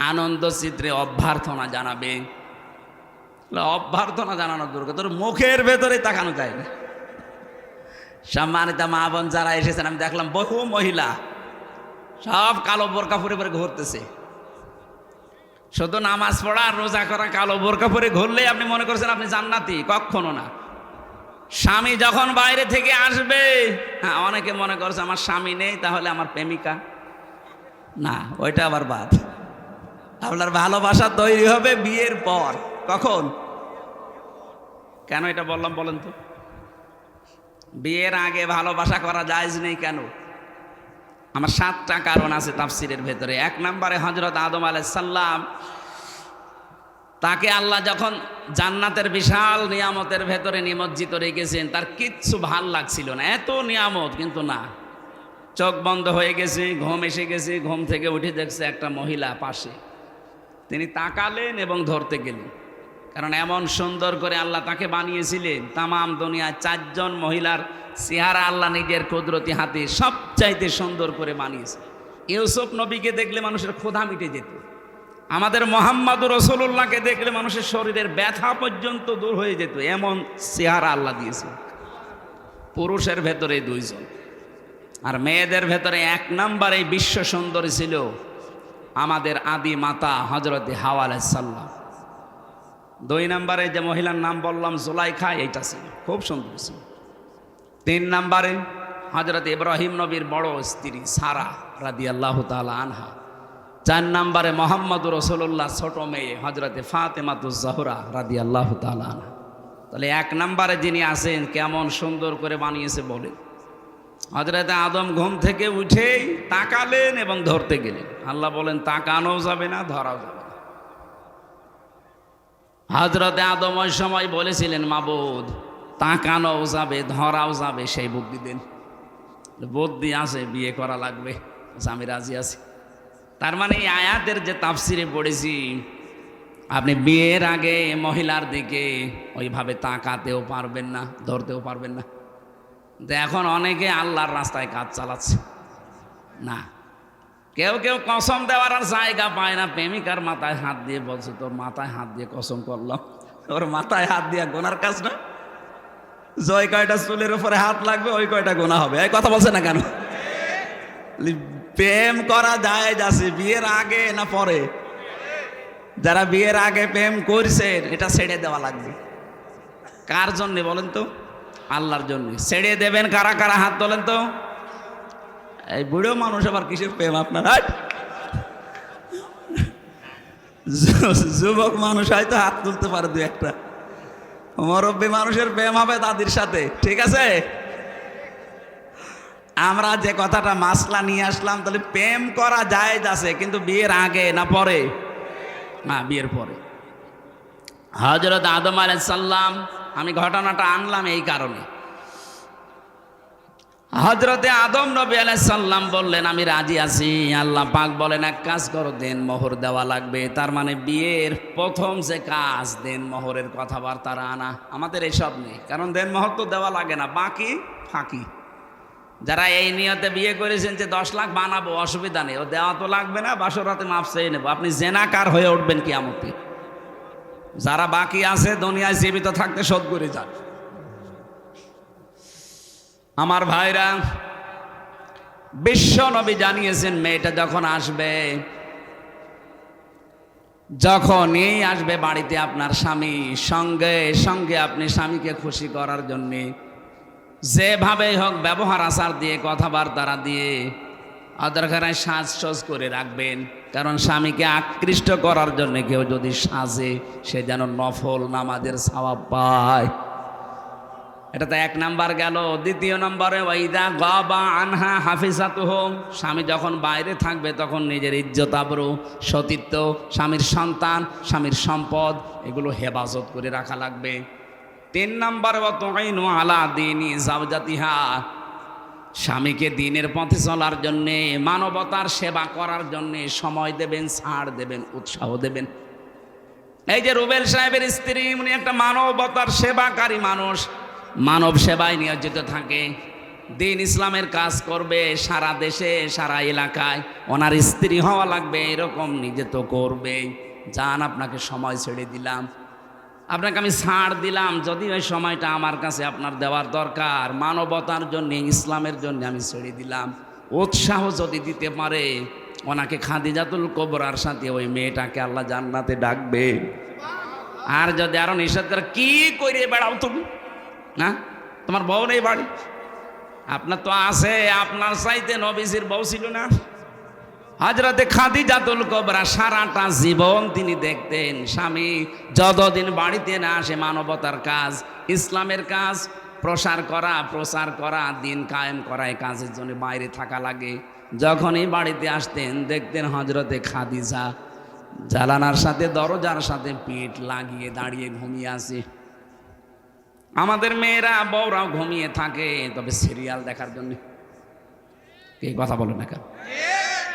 আনন্দ চিত্রে অভ্যর্থনা জানাবে। অভ্যর্থনা জানানোর দরকার, তোর মুখের ভেতরে তাকানো যায় না। সম্মানিত মা বোন যারা এসেছেন, আমি দেখলাম বহু মহিলা সব কালো বোরকা পরে পরে ঘুরতেছে। শুধু নামাজ পড়া রোজা করা, কালো বোরকা পরে ঘুরলেই আপনি মনে করছেন আপনি জান্নাতি। কখনো না। স্বামী যখন বাইরে থেকে আসবে, হ্যাঁ, অনেকে মনে করছে আমার স্বামী নেই, তাহলে আমার প্রেমিকা। না, ওইটা আবার বাদ। আপনার ভালোবাসা তৈরি হবে বিয়ের পর। কখন? কেন এটা বললাম বলেন তো? বিয়ের আগে ভালোবাসা করা জায়েজ নেই কেন? আমার 7টা কারণ আছে তাফসিরের ভেতরে। 1 নম্বরে, হযরত আদম আলাইহিস সালাম, তাকে আল্লাহ যখন জান্নাতের বিশাল নিয়ামতের ভেতরে নিমজ্জিত রেখেছেন, তার কিচ্ছু ভাল লাগছিল না। এত নিয়ামত, কিন্তু না, চোখ বন্ধ হয়ে গেছে, ঘুম এসে গেছে। ঘুম থেকে উঠে দেখছে একটা মহিলা পাশে। তিনি তাকালেন এবং ধরতে গেলেন, কারণ এমন সুন্দর করে আল্লাহ তাকে বানিয়েছিলেন। তামাম দুনিয়ায় 4 জন মহিলার চেহারা আল্লাহ নিজের কুদরতি হাতে সবচাইতে সুন্দর করে বানিয়েছে। ইউসুফ নবীকে দেখলে মানুষের ক্ষুধা মিটে যেত। আমাদের মুহাম্মদুর রাসূলুল্লাহকে দেখলে মানুষের শরীরের ব্যথা পর্যন্ত দূর হয়ে যেত, এমন চেহারা আল্লাহ দিয়েছে। পুরুষের ভেতরে 2 জন, আর মেয়েদের ভেতরে 1 নম্বরে বিশ্ব সুন্দরী ছিল আমাদের আদি মাতা হযরতে হাওয়া আলাইহিস সালাম। 2 নম্বরে যে মহিলার নাম বললাম জুলাইখা, এইটা ছিল খুব সুন্দর ছিল। 3 নম্বরে হযরত ইব্রাহিম নবীর বড় স্ত্রী সারা রাদিয়াল্লাহু তাআলা আনহা। 4 নম্বরে মুহাম্মদুর রাসূলুল্লাহ ছোট মেয়ে হযরতে ফাতেমাতুজ জাহরা রাদিয়াল্লাহু তাআলা আনহা। তাহলে 1 নম্বরে যিনি আছেন, কেমন সুন্দর করে বানিয়েছে বলে। হযরতে আদম ঘুম থেকে উঠেই তাকালেন এবং ধরতে গেলেন। আল্লাহ বলেন তাকানো যাবে না, ধরাও যাবে না। হযরতে আদম ওই সময় বলেছিলেন, মাবুদ, তাকানোও যাবে, ধরাও যাবে, সেই বুদ্ধি দেন। বুদ্ধি আছে, বিয়ে করা লাগবে, আমি রাজি আছি। তার মানে এই আয়াতের যে তাফসিরে পড়েছি, আপনি বিয়ের আগে মহিলার দিকে ওইভাবে তাকাতেও পারবেন না, ধরতেও পারবেন না। এখন অনেকে আল্লাহর রাস্তায় কাজ চালাচ্ছে না। কেউ কেউ কসম দেওয়ার আর জায়গা পায় না। প্রেমিকার মাথায় হাত দিয়ে বলছে, তোর মাথায় হাত দিয়ে কসম করলাম। ওর মাথায় হাত দিয়ে গোনার কাজ না। জয় কয়টা চুলের উপরে হাত লাগবে, ওই কয়টা গোনা হবে। এই কথা বলছে না কেন? প্রেম করা যায় যাচ্ছে বিয়ের আগে না পরে? যারা বিয়ের আগে প্রেম করছেন এটা ছেড়ে দেওয়া লাগবে। কার জন্য বলেন তো? আল্লাহর জন্য। ছেড়ে দেবেন কারা কারা? হাত তোলেন তো। এই বুড়ো মানুষ আবার কিসের প্রেম আপনার? যুবক মানুষ হয়তো হাত তুলতে পারে দু একটা। মুরব্বী মানুষের প্রেম হবে দাদির সাথে, ঠিক আছে? আমরা যে কথাটা মাসলা নিয়ে আসলাম, তাহলে প্রেম করা জায়েজ আছে, কিন্তু বিয়ের আগে না পরে? না, বিয়ের পরে। হযরত আদম আলাইহিস সালাম, আমি ঘটনাটা আনলাম এই কারণে, হযরতে আদম নবী আলাইহিস সালাম বললেন আমি রাজি আছি। আল্লাহ পাক বলেন এক কাজ করো, দেন মোহর দেওয়া লাগবে। তার মানে বিয়ের প্রথম যে কাজ দেন মোহরের কথাবার্তা আনা। আমাদের এসব নেই, কারণ দেন মোহর তো দেওয়া লাগে না, বাকি ফাঁকি। যারা এই নিয়তে বিয়ে করেছেন যে 10 লাখ বানাবো, অসুবিধা নেই, ও দেওয়া তো লাগবে না, বাসরাতে মাপ চেয়ে নেবো। আপনি জেনাকার হয়ে উঠবেন কিয়ামতে। যারা বাকি আছে দুনিয়ায় জীবিত থাকতে শোধ করে যান। আমার ভাইরা, বিশ্ব নবী জানিয়েছেন মেয়েটা যখন আসবে, যখনই আসবে বাড়িতে আপনার স্বামী, সঙ্গে সঙ্গে আপনি স্বামীকে খুশি করার জন্যে যেভাবে হোক ব্যবহার আচার দিয়ে, কথাবার্তা দিয়ে অদরকারায় সাজসজ করে রাখবেন। কারণ স্বামীকে আকৃষ্ট করার জন্য কেউ যদি সাজে, সে যেন নফল নামাজের সওয়াব পায়। এটা তো 1 নাম্বার গেল। দ্বিতীয় নম্বরে ওয়াইদা গাবা আনহা হাফিজাতুহু, স্বামী যখন বাইরে থাকবে তখন নিজের ইজ্জত আবরু, সতীত্ব, স্বামীর সন্তান, স্বামীর সম্পদ, এগুলো হেফাজত করে রাখা লাগবে। 3 নম্বরে ওয়া তুইনু আলা দীনি যাওজাতিহা, স্বামীকে দ্বীনের পথে চলার জন্যে, মানবতার সেবা করার জন্যে সময় দেবেন, ছাড় দেবেন, উৎসাহ দেবেন। এই যে রুবেল সাহেবের স্ত্রী, উনি একটা মানবতার সেবাকারী মানুষ, মানব সেবায় নিয়োজিত থাকে, দিন ইসলামের কাজ করবে সারা দেশে সারা এলাকায়। ওনার স্ত্রী হওয়া লাগবে এরকম নিজে তো করবে। যান, আপনাকে সময় ছেড়ে দিলাম, আপনাকে আমি ছাড় দিলাম, যদি ওই সময়টা আমার কাছে আপনার দেওয়ার দরকার, মানবতার জন্য, ইসলামের জন্য আমি ছেড়ে দিলাম। উৎসাহ যদি দিতে পারে, ওনাকে খাদিজাতুল কুবরার সাথে ওই মেয়েটাকে আল্লাহ জান্নাতে ডাকবে। আর যদি আরো নিষেধ করে, কি করে বেড়াও তুমি, না তোমার বউ নেই বাড়ি? আপনার তো আছে, আপনার চাইতে নবীজির বউ ছিল না? হযরতে খাদিজাতুল কুবরা সারাটা জীবন তিনি দেখতেন স্বামী যতদিন বাড়িতে না আসে, মানবতার কাজ, ইসলামের কাজ প্রচার করা, দিন কায়েম করা, এই কাজের জন্য বাইরে থাকা লাগে। যখনই বাড়িতে আসতেন দেখতেন হযরতে খাদিজা জানালার সাথে, দরজার সাথে পিঠ লাগিয়ে দাঁড়িয়ে ঘুমিয়ে আছে। আমাদের মেয়েরা বউরাও ঘুমিয়ে থাকে, তবে সিরিয়াল দেখার জন্য। কি কথা বলে না কেন?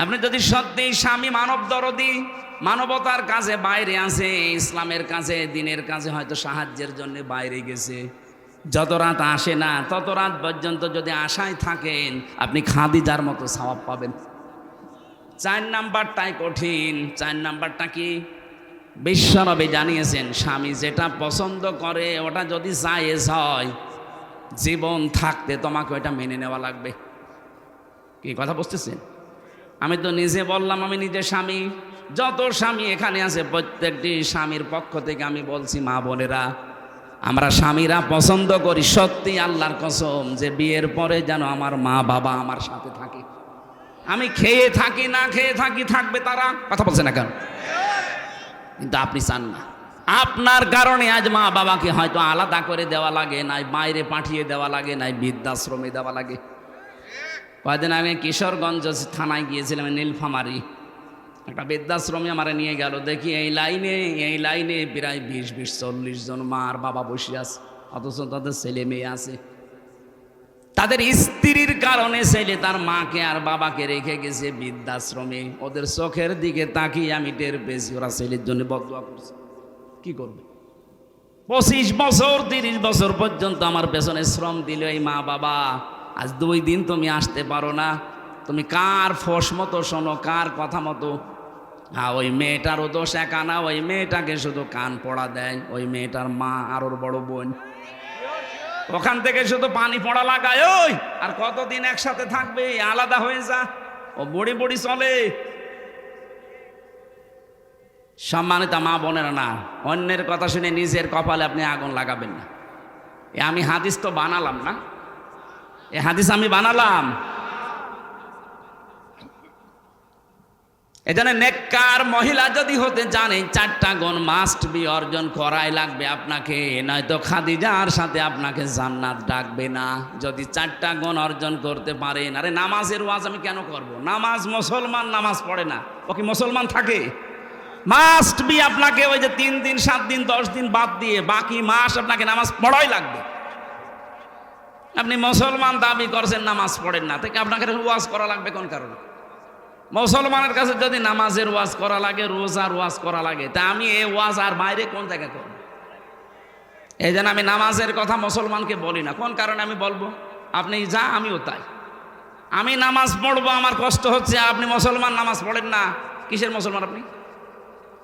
আপনি যদি সত্যি স্বামী মানব দরদি, মানবতার কাজে বাইরে আছে, ইসলামের কাজে, দিনের কাজে হয়তো সাহায্যের জন্য বাইরে গেছে, যত রাত আসে না তত রাত পর্যন্ত যদি আশায় থাকেন, আপনি খাদিজার মতো সওয়াব পাবেন। 4 নাম্বারটাই কঠিন। 4 নাম্বারটা কি? বিশ্বনবী জানিয়েছেন স্বামী যেটা পছন্দ করে ওটা যদি জায়েজ হয়, জীবন থাকতে তোমাকে ওটা মেনে নেওয়া লাগবে। কি কথা বুঝতেছেন? আমি তো নিজে বললাম, আমি নিজে স্বামী। যত স্বামী এখানে আছে প্রত্যেকটি স্বামীর পক্ষ থেকে আমি বলছি, মা বোনেরা, আমরা স্বামীরা পছন্দ করি সত্যি আল্লাহর কসম যে বিয়ের পরে যেন আমার মা বাবা আমার সাথে থাকে। আমি খেয়ে থাকি না খেয়ে থাকি, থাকবে তারা। কথা বলছে না কেন? কিন্তু আপনি চান না। আপনার কারণে আজ মা বাবাকে হয়তো আলাদা করে দেওয়া লাগে, নাই বাইরে পাঠিয়ে দেওয়া লাগে, নাই বৃদ্ধাশ্রমে দেওয়া লাগে। কয়েকদিন আগে কিশোরগঞ্জ থানায় গিয়েছিলাম, নীলফামারী একটা বৃদ্ধাশ্রমে আমার নিয়ে গেল। দেখি এই লাইনে প্রায় 20-40 জন মা আর বাবা বসে আছে, অথচ তাদের ছেলে মেয়ে আছে। তাদের স্ত্রীর কারণে ছেলে তার মাকে আর বাবাকে রেখে গেছে বৃদ্ধাশ্রমে। ওদের চোখের দিকে তাকিয়ে আমি টের পেয়েছি ওরা ছেলের জন্য বদদুয়া করছে। কি করবে? 25 বছর 30 বছর পর্যন্ত আমার পেছনে শ্রম দিল এই মা বাবা। আজ 2 দিন তুমি আসতে পারো না, তুমি কার ফোস মতো শোনো, কার কথা মতো? হ্যাঁ, ওই মেয়েটারও দোষ একা না, ওই মেয়েটাকে শুধু কান পড়া দেয় ওই মেয়েটার মা আর ওর বড় বোন। ওখান থেকে শুধু পানি পড়া লাগায়, ওই আর কতদিন একসাথে থাকবে, আলাদা হয়ে যা। ও বড়ি বড়ি চলে। সম্মানিত মা বোনেরা, না অন্যের কথা শুনে নিজের কপালে আপনি আগুন লাগাবেন না। আমি হাদিস তো বানালাম না, এ হাদিস আমি বানালাম। এজন্য নেককার মহিলা যদি হতে জানেন 4টা গুণ মাস্ট বি অর্জন করাই লাগবে আপনাকে, নয়তো খাদিজার সাথে আপনাকে জান্নাত ডাকবে না। যদি 4টা গুণ অর্জন করতে পারেন। আরে নামাজের ওয়াজ আমি কেন করব? নামাজ, মুসলমান নামাজ পড়ে না, ও কি মুসলমান থাকে? মাস্ট বি আপনাকে ওই যে 3 দিন 7 দিন 10 দিন বাদ দিয়ে বাকি মাস আপনাকে নামাজ পড়াই লাগবে। আপনি মুসলমান দাবি করছেন, নামাজ পড়েন না, থেকে আপনাকে ওয়াজ করা লাগবে কোন কারণে? মুসলমানের কাছে যদি নামাজের ওয়াজ করা লাগে, রোজার ওয়াজ করা লাগে, তা আমি এই ওয়াজ আর বাইরে কোন জায়গায় করব? এই জন্য আমি নামাজের কথা মুসলমানকে বলি না। কোন কারণে আমি বলবো? আপনি যা, আমিও তাই। আমি নামাজ পড়বো, আমার কষ্ট হচ্ছে, আপনি মুসলমান নামাজ পড়েন না, কিসের মুসলমান আপনি?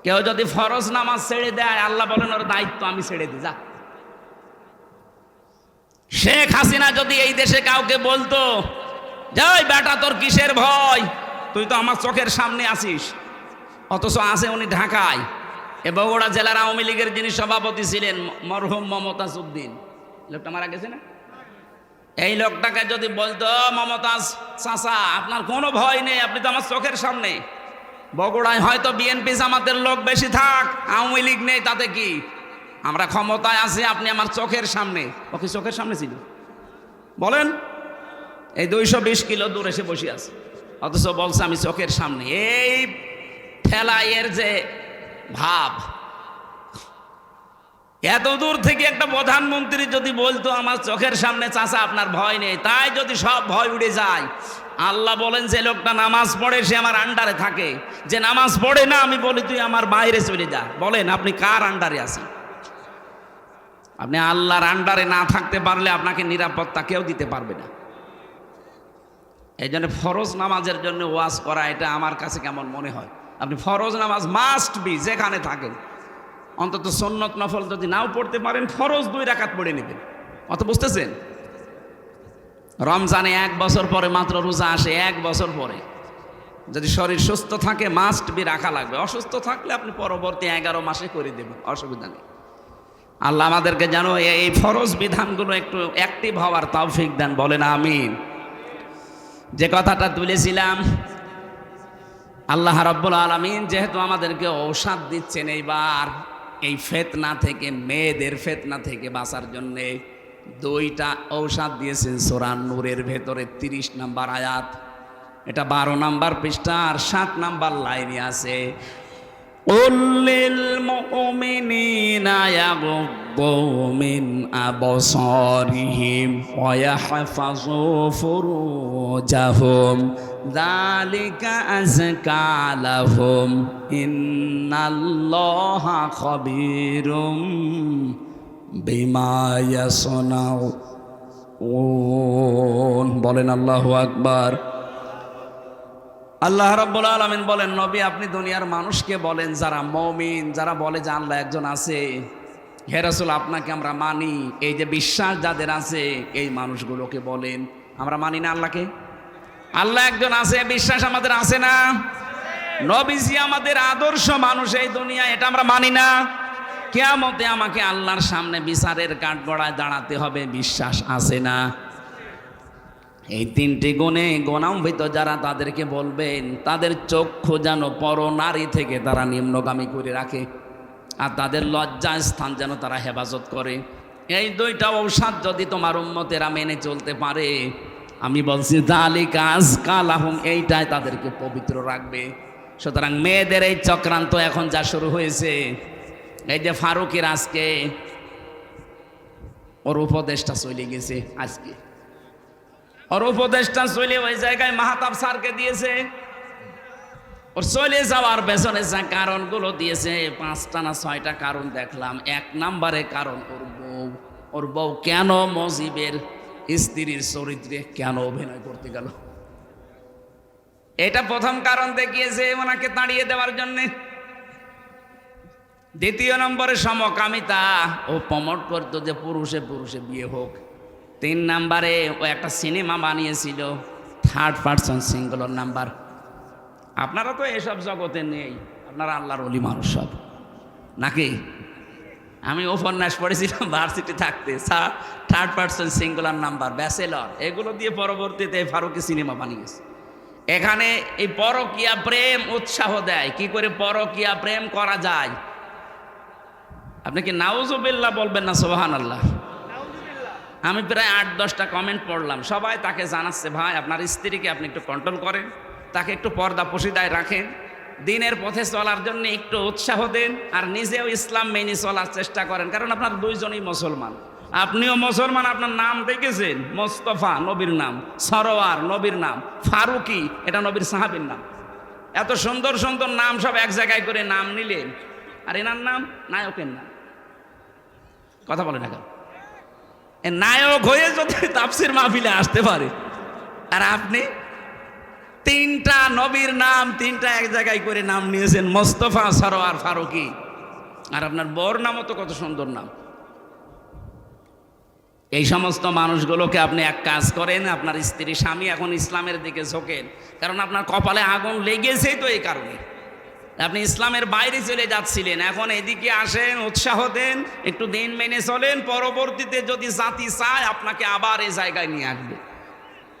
কেউ যদি ফরজ নামাজ ছেড়ে দেয়, আল্লাহ বলেন ওর দায়িত্ব আমি ছেড়ে দিই, যা। শেখ হাসিনা যদি এই দেশে কাউকে বলতো, যাই বেটা তোর কিসের ভয়, তুই তো আমার চোখের সামনে আছিস, অথচ আছে উনি ঢাকায়। এ বগুড়া জেলার আওয়ামী লীগের যিনি সভাপতি ছিলেন মরহুম মমতাজ উদ্দিন, লোকটা মারা গেছে না? এই লোকটাকে যদি বলতো, মমতাজ চাচা আপনার কোনো ভয় নেই, আপনি তো আমার চোখের সামনে। বগুড়ায় হয়তো বিএনপি জামাতের লোক বেশি থাক, আওয়ামী লীগ নেই, তাতে কি? আমরা ক্ষমতায় আছি, আপনি আমার চোখের সামনে। ওকে চোখের সামনে ছিল বলেন? এই 220 কিলো দূর এসে বসে আছে, অথচ বলছে আমি চোখের সামনে। এই ঠেলাইয়ের যে ভাব, এত দূর থেকে একটা প্রধানমন্ত্রী যদি বলতো আমার চোখের সামনে চাচা আপনার ভয় নেই, তাই যদি সব ভয় উড়ে যায়। আল্লাহ বলেন যে লোকটা নামাজ পড়ে সে আমার আন্ডারে থাকে, যে নামাজ পড়ে না আমি বলি তুই আমার বাইরে চলে যা। বলেন আপনি কার আন্ডারে আছেন? আপনি আল্লাহর আন্ডারে না থাকতে পারলে আপনাকে নিরাপত্তা কেউ দিতে পারবে না। এই জন্য ফরজ নামাজের জন্য ওয়াজ করা, এটা আমার কাছে কেমন মনে হয়। আপনি ফরজ নামাজ মাস্ট বি, যেখানে থাকেন অন্তত সুন্নত নফল যদি নাও পড়তে পারেন, ফরজ 2 রাকাত পড়ে নেবেন। অত বুঝতেছেন? রমজানে 1 বছর পরে মাত্র রোজা আসে, 1 বছর পরে। যদি শরীর সুস্থ থাকে মাস্ট বি রাখা লাগবে, অসুস্থ থাকলে আপনি পরবর্তী 11 মাসে করে দেবেন, অসুবিধা নেই। আল্লাহ আমাদেরকে যেন এই ফরজ বিধানগুলো একটু অ্যাক্টিভ হওয়ার তৌফিক দেন, বলেন আমিন। যে কথাটা তুলেছিলাম, আল্লাহ রাব্বুল আলামিন যেহেতু আমাদেরকে ঔষধ দিচ্ছেন এইবার এই ফিতনা থেকে, মেয়েদের ফিতনা থেকে বাঁচার জন্যে 2টা ঔষধ দিয়েছেন সূরা নূরের ভেতরে 30 নম্বর আয়াত। এটা 12 নম্বর পৃষ্ঠা আর 7 নম্বর লাইনে আছে। উল্লিল মুমিনিনা ইয়াগুদ্দু মিন আবসারিহিম ওয়া ইয়াহফাযু ফুরুজাহুম যালিকা আযকা লাহুম ইন্নাল্লাহা খাবীরুম বিমা ইয়াসনাউন। বলেন আল্লাহু আকবার। আল্লাহ রাব্বুল আলামিন বলেন, নবী আপনি দুনিয়ার মানুষকে বলেন, যারা মুমিন, যারা বলে যে আল্লাহ একজন আছে, হে রাসূল আপনাকে আমরা মানি, এই যে বিশ্বাস যাদের আছে এই মানুষগুলোকে বলেন আমরা মানি না আল্লাহকে। আল্লাহ একজন আছে, বিশ্বাস আমাদের আছে না? নবীজি আমাদের আদর্শ মানুষ এই দুনিয়ায়, এটা আমরা মানি না। কিয়ামতে আমাকে আল্লাহর সামনে বিচারের কাঠগড়ায় দাঁড়াতে হবে, বিশ্বাস আছে না? এই 3টি গুণে গুণান্বিত যারা, তাদেরকে বলবেন তাদের চক্ষু যেন পরনারী থেকে তারা নিম্নগামী করে রাখে, আর তাদের লজ্জা স্থান যেন তারা হেফাজত করে। এই 2টা ঔষধ যদি তোমার উম্মতেরা মেনে চলতে পারে, আমি বলছি যালিকা আযকা লাহুম, এইটাই তাদেরকে পবিত্র রাখবে। সুতরাং মেয়েদের এই চক্রান্ত এখন যা শুরু হয়েছে, এই যে ফারুকের আজকে ওর উপদেশটা চলে গেছে, আজকে ওর উপদেশটা চলে ওই জায়গায় মাহতাব স্যারকে দিয়েছে। ওর চলে যাওয়ার পেছনে যা কারণগুলো দিয়েছে 5টা না 6টা কারণ দেখলাম। 1 নম্বরে কারণ ওর বউ কেন মজিবের স্ত্রীর চরিত্রে কেন অভিনয় করতে গেল, এটা প্রথম কারণ দেখিয়েছে ওনাকে তাড়িয়ে দেওয়ার জন্যে। 2 নম্বরে সমকামিতা, ও প্রমোট করতো যে পুরুষে পুরুষে বিয়ে হোক। 3 নম্বরে ও একটা সিনেমা বানিয়েছিল, থার্ড পার্সন সিঙ্গুলার নাম্বার। আপনারা তো এসব জগতে নেই, আপনারা আল্লাহর ওলি মানুষ সব, নাকি? আমি উপন্যাস পড়েছিলাম ভার্সিটি থাকতে, third person singular number, bachelor, এগুলো দিয়ে পরবর্তীতে ফারুকি সিনেমা বানিয়েছে। এখানে এই পরকীয়া প্রেম উৎসাহ দেয়, কি করে পরকীয়া প্রেম করা যায়। আপনি কি নাউজুবিল্লাহ বলবেন না সুবহানাল্লাহ? আমি প্রায় 8-10টা কমেন্ট পড়লাম, সবাই তাকে জানাচ্ছে, ভাই আপনার স্ত্রীকে আপনি একটু কন্ট্রোল করেন, তাকে একটু পর্দা পশিদায় রাখেন, দিনের পথে চলার জন্য একটু উৎসাহ দেন, আর নিজেও ইসলাম মেনে চলার চেষ্টা করেন, কারণ আপনার দুইজনই মুসলমান। আপনিও মুসলমান, আপনার নাম দেখেছেন মোস্তফা নবীর নাম, সরোয়ার নবীর নাম, ফারুকি এটা নবীর সাহাবীর নাম। এত সুন্দর সুন্দর নাম সব এক জায়গায় করে নাম নিলেন, আর এনার নাম নায়কের নাম। কথা বলে না কেন? নায়ক হয়ে যদি তাফসীর মাহফিলে আসতে পারে, আর আপনি 3টা নবীর নাম 3টা এক জায়গায় করে নাম নিয়েছেন, মোস্তফা, সরোয়ার, ফারুকি, আর আপনার বর নামও তো কত সুন্দর নাম। এই সমস্ত মানুষগুলোকে আপনি এক কাজ করেন, আপনার স্ত্রী স্বামী এখন ইসলামের দিকে ঝোঁকেন, কারণ আপনার কপালে আগুন লেগেছেই তো এই কারণে। আপনি ইসলামের বাইরে চলে যাচ্ছিলেন, এখন এদিকে আসেন, উৎসাহ দেন, একটু দিন মেনে চলেন, পরবর্তীতে যদি জাতি চায় আপনাকে আবার এই জায়গায় নিয়ে আসবে।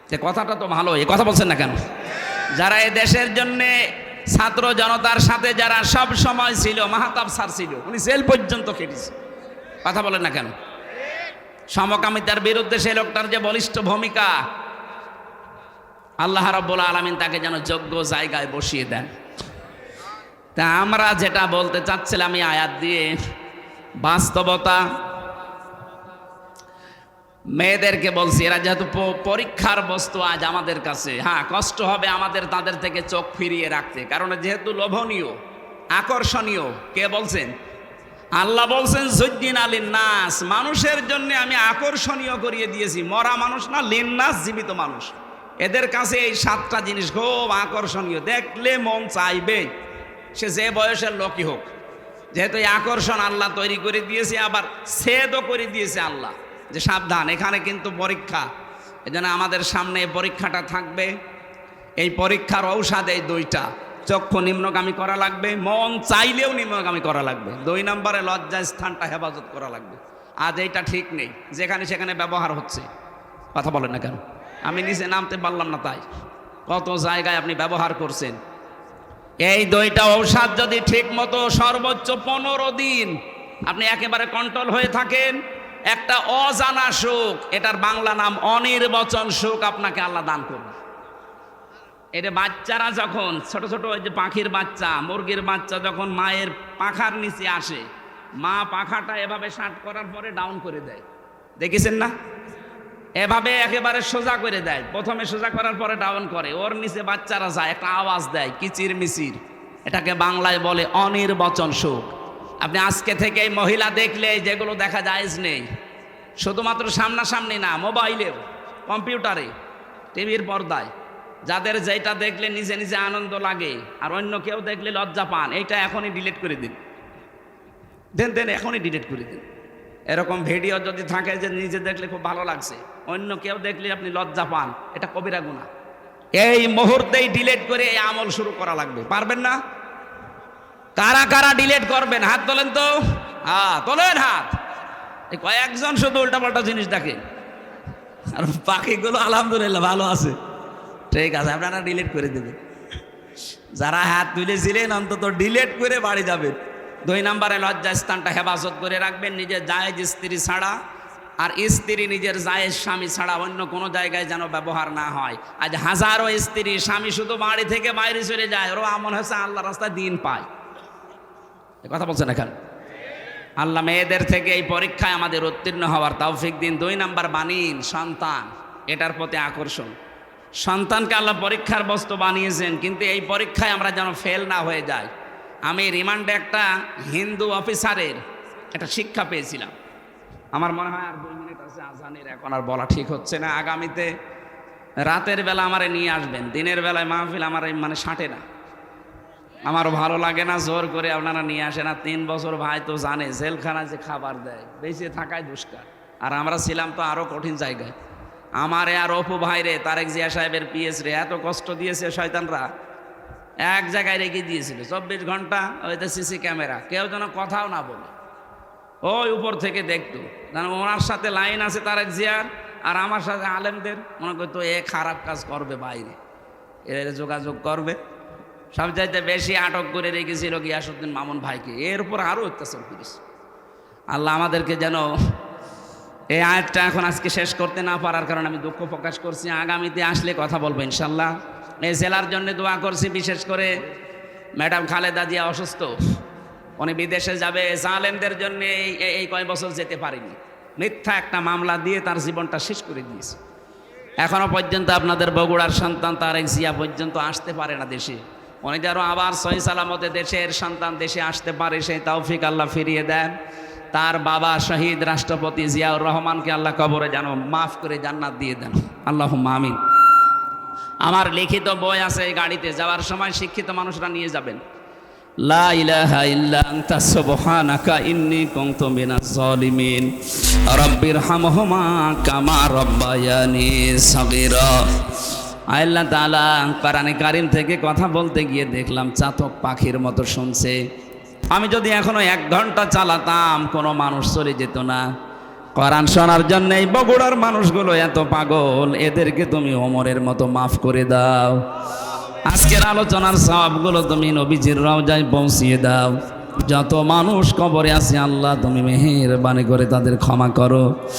যে কথাটা তো ভালো, এই কথা বলছেন না কেন? যারা এই দেশের জন্য ছাত্র জনতার সাথে যারা সব সময় ছিল, মাহতাব স্যার ছিল, উনি জেল পর্যন্ত কেটেছে। কথা বলেন না কেন? সমকামিতার বিরুদ্ধে সেই লোকটার যে বলিষ্ঠ ভূমিকা, আল্লাহ রাব্বুল আলামিন তাকে যেন যোগ্য জায়গায় বসিয়ে দেন। তা আমরা যেটা বলতে চাচ্ছিলাম এই আয়াত দিয়ে, বাস্তবতা মেয়েদেরকে বলছি, এরা যেহেতু পরীক্ষার বস্তু আজ আমাদের কাছে, হ্যাঁ কষ্ট হবে আমাদের তাদের থেকে চোখ ফিরিয়ে রাখতে, কারণ যেহেতু লোভনীয়, আকর্ষণীয়। কে বলছেন? আল্লাহ বলছেন যুজ্জিনা লিন্নাস, মানুষের জন্য আমি আকর্ষণীয় করিয়ে দিয়েছি, মরা মানুষ না, লিন্নাস জীবিত মানুষ, এদের কাছে এই 7টা জিনিস খুব আকর্ষণীয়, দেখলে মন চাইবে, সে যে বয়সের লোকই হোক। যেহেতু এই আকর্ষণ আল্লাহ তৈরি করে দিয়েছে, আবার ছেদও করে দিয়েছে আল্লাহ, যে সাবধান এখানে কিন্তু পরীক্ষা। এজন্য আমাদের সামনে এই পরীক্ষাটা থাকবে। এই পরীক্ষার ঔষধ এই 2টা, চক্ষু নিম্নগামী করা লাগবে, মন চাইলেও নিম্নগামী করা লাগবে, 2 নম্বরে লজ্জা স্থানটা হেফাজত করা লাগবে। আজ এইটা ঠিক নেই, যেখানে সেখানে ব্যবহার হচ্ছে। কথা বলেন না কেন? আমি নিচে নামতে পারলাম না, তাই কত জায়গায় আপনি ব্যবহার করছেন। এই 2টা ঔষধ যদি ঠিক মতো সর্বোচ্চ 15 দিন আপনি একেবারে কন্ট্রোল হয়ে থাকেন, একটা অজানা সুখ, এটার বাংলা নাম অনির্বচন সুখ, আপনাকে আল্লাহ দান করবে। এটা বাচ্চারা যখন ছোট ছোট, ওই যে পাখির বাচ্চা, মুরগির বাচ্চা যখন মায়ের পাখার নিচে আসে, মা পাখাটা এভাবে শার্ট করার পরে ডাউন করে দেয়, দেখেছেন না? এভাবে একেবারে সোজা করে দেয়, প্রথমে সোজা করার পরে ডাউন করে, ওর নিচে বাচ্চারা যায়, একটা আওয়াজ দেয় কিচির মিচির, এটাকে বাংলায় বলে অনির্বচন সুখ। আপনি আজকে থেকে এই মহিলা দেখলে যেগুলো দেখা জায়েজ নেই, শুধুমাত্র সামনাসামনি না, মোবাইলেও, কম্পিউটারে, টিভির পর্দায়, যাদের যেটা দেখলে নিজে নিজে আনন্দ লাগে আর অন্য কেউ দেখলে লজ্জা পান, এইটা এখনই ডিলিট করে দিন, দেন এখনই ডিলিট করে দিন। এরকম ভিডিও যদি থাকে যে নিজে দেখলে খুব ভালো লাগছে, অন্য কেউ দেখলে আপনি লজ্জা পান, এটা কবিরা গুনাহ। এই মুহূর্তেই ডিলিট করে এই আমল শুরু করা লাগবে। পারবেন না? কারা কারা ডিলিট করবেন হাত তোলেন তো, হ্যাঁ তোলেন হাত। এই কয়েকজন শুধু উল্টাপাল্টা জিনিস দেখে, আর বাকিগুলো আলহামদুলিল্লাহ ভালো আছে। ঠিক আছে, আপনারা ডিলিট করে দেবেন। যারা হাত তুলেছিলেন অন্তত ডিলিট করে বাড়ি যাবেন। 2 নম্বরে লজ্জা স্থানটা হেফাজত করে রাখবেন, নিজের জায়েজ স্ত্রী ছাড়া, আর স্ত্রী নিজের জায়েজ স্বামী ছাড়া অন্য কোনো জায়গায় যেন ব্যবহার না হয়। আজ হাজারো স্ত্রী স্বামী শুধু বাড়ি থেকে বাইরে চলে যায়, ওরা আমল হচ্ছে আল্লাহ রাস্তায় দিন পায়। কথা বলছেন এখন? আল্লাহ মেয়েদের থেকে এই পরীক্ষায় আমাদের উত্তীর্ণ হওয়ার তৌফিক দিন। 2 নম্বর বানিন সন্তান, এটার প্রতি আকর্ষণ। সন্তানকে আল্লাহ পরীক্ষার বস্তু বানিয়েছেন, কিন্তু এই পরীক্ষায় আমরা যেন ফেল না হয়ে যাই। আমি রিমান্ডে একটা হিন্দু অফিসারের একটা শিক্ষা পেয়েছিলাম। আমার মনে হয় আর 2 মিনিট আছে আজানের, এখন আর বলা ঠিক হচ্ছে না। আগামীতে রাতের বেলা আমারে নিয়ে আসবেন, দিনের বেলায় মাহফিল আমার মানে সাঁটে না, আমারও ভালো লাগে না, জোর করে আপনারা নিয়ে আসেন। আর 3 বছর ভাই তো জানে জেলখানায় যে খাবার দেয়, বেঁচে থাকায় দুষ্কার, আর আমরা ছিলাম তো আরও কঠিন জায়গায়। আমারে আর অপু ভাইরে তারেক জিয়া সাহেবের পিএস রে এত কষ্ট দিয়েছে শয়তানরা, এক জায়গায় রেখে দিয়েছিল 24 ঘন্টা, ওইতে সিসি ক্যামেরা, কেউ যেন কথাও না বলে, ওই উপর থেকে দেখতো। কারণ ওনার সাথে লাইন আছে তারেক জিয়ার, আর আমার সাথে আলেমদের, মনে করতো এ খারাপ কাজ করবে, বাইরে এর যোগাযোগ করবে। সবচাইতে বেশি আটক করে রেখেছিল গিয়াসউদ্দিন মামুন ভাইকে, এর উপর আরও অত্যাচার করেছে। আল্লাহ আমাদেরকে যেন এই আয়াতটা এখন আজকে শেষ করতে না পারার কারণে আমি দুঃখ প্রকাশ করছি। আগামীতে আসলে কথা বলবো ইনশাল্লাহ। এই জেলার জন্য দোয়া করছি, বিশেষ করে ম্যাডাম খালেদা জিয়া অসুস্থ, উনি বিদেশে যাবে, জালেমদের জন্য এই কয় বছর যেতে পারেনি, মিথ্যা একটা মামলা দিয়ে তার জীবনটা শেষ করে দিয়েছে। এখনো পর্যন্ত আপনাদের বগুড়ার সন্তান তারেক জিয়া পর্যন্ত আসতে পারে না দেশে। উনি যেন আবার সহি সালামতে দেশের সন্তান দেশে আসতে পারে, সেই তৌফিক আল্লাহ ফিরিয়ে দেন। তার বাবা শহীদ রাষ্ট্রপতি জিয়াউর রহমানকে আল্লাহ কবরে যেন মাফ করে জান্নাত দিয়ে দেন, আল্লাহুম্মা আমিন। আমার লিখিত বই আছে, এই গাড়িতে যাওয়ার সময় শিক্ষিত মানুষরা নিয়ে যাবেন। লা ইলাহা ইল্লা আনতা সুবহানাকা ইন্নী কুনতু মিনাজ জালিমিন রাব্বিরহামহুমা কামা রাব্বায়ানি সাগীরা। আল্লাহ তাআলা কোরআনে কারীম থেকে কথা বলতে গিয়ে দেখলাম চাতক পাখির মতো শুনছে। আমি যদি এখনো 1 ঘন্টা চালাতাম কোনো মানুষ চলে যেত না। কোরআন শোনার জন্য এই বগুড়ার মানুষগুলো এত পাগল, এদেরকে তুমি ওমরের মতো মাফ করে দাও। আজকের আলোচনার সওয়াবগুলো তুমি নবীজির রওজায় পৌঁছিয়ে দাও। যত মানুষ কবরে আছে আল্লাহ তুমি মেহেরবানি করে তাদের ক্ষমা করো।